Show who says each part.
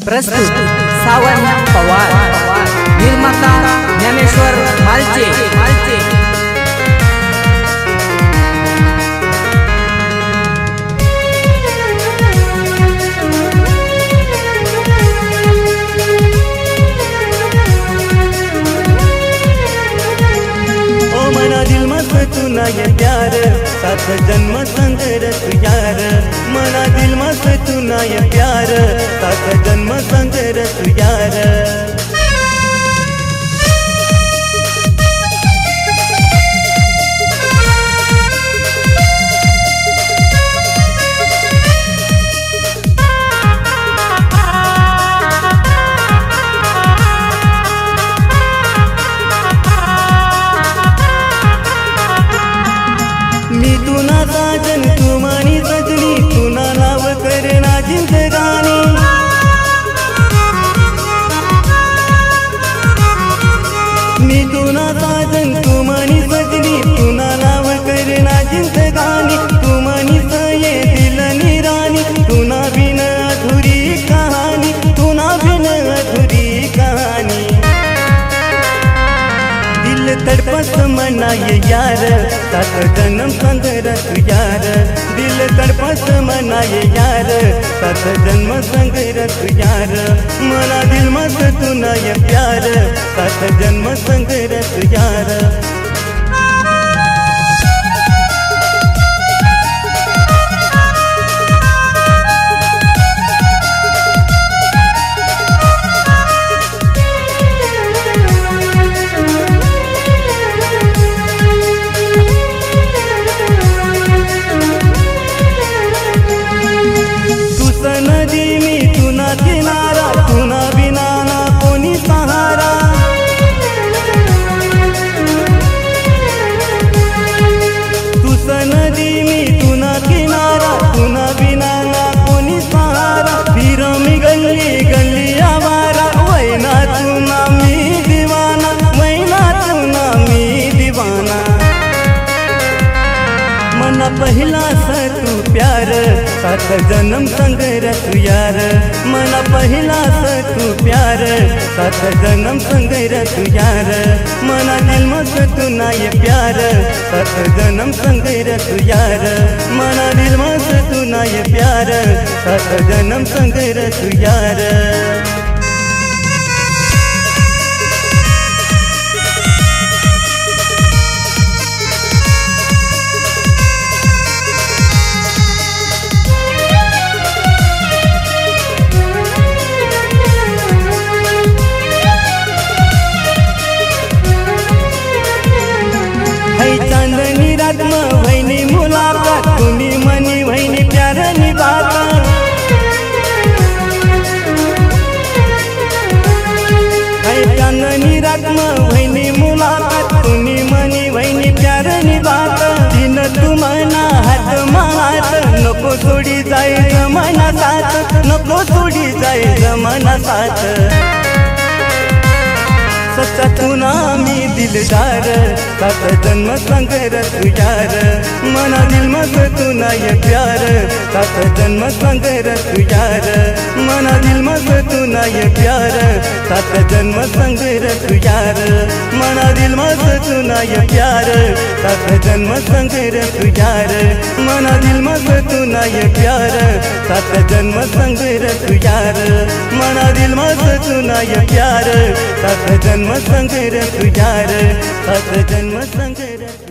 Speaker 1: प्रस्तुत सावंत पवार, निर्माता ज्ञानेश्वर मालचे।
Speaker 2: ओ मना दिल मस्त तू ना ये प्यार, सात जन्म संग रस यार। मना दिल मस्त तू ना ये प्यार, सात जन्म संग रस यार। मी तुना साजन तू मानी सजनी, तुना नाव करना जिंदगानी। मी तुना साजन तू मानी सजनी, तुना नाव करना जिंदगानी। तू मानी ये दिल निरानी, तुना बिन अधूरी कहानी, तुना बिन अधूरी कहानी। दिल तड़पस मना ये यार, सात जन्म संग रस यार। दिल तड़पस मना ये यार, सात जन्म संग रस यार। मना दिल मस्त तू ना ये प्यार, सात जन्म संग रस यार। नदी मी तुना किनारा, तुना बिना ना कोणी सहारा। तुस नदी मी तुना किनारा, तुना बिना ना कोणी सहारा। फिर मी गल्ली गल्ली आवारा, वैना तुना मी दीवाना, वैना तुना मी दीवाना। मना पहिला सा तू प्यार, सात जन्म संग रस यार। मना पहिला सा तू प्यार, सात जन्म संग रस यार। मना दिल मस्त तू ना ये प्यार, सात जन्म संग रस यार। मना दिल मस्त तू ना ये प्यार, सात जन्म संग रस यार। चांदनी रात में वहीनी मुलाकात, तुनी मनी वहीनी प्यार निभाता। चांदनी रात में वहीनी मुलाकात, तुनी मनी वहीनी प्यार निभाता। दिन तू मना हात मात, नको सोडी जाय जमाना साथ, नको सोडी जाय जमाना साथ। सच्चा तुना मी दिलदार, सात जन्म संग रस यार। मना दिल मस्त तुना ये प्यार, सात जन्म संग रस यार। मना दिल मस्त तुना ये प्यार, सात जन्म संग रस यार। मना दिल मस्त तुना ये प्यार, सात जन्म संग रस यार। मना दिल मस्त तुना ये प्यार, सात जन्म संग रस यार। मना दिल मस्त तुना ये प्यार, सात जन्म संग रस यार, सात जन्म संग रस।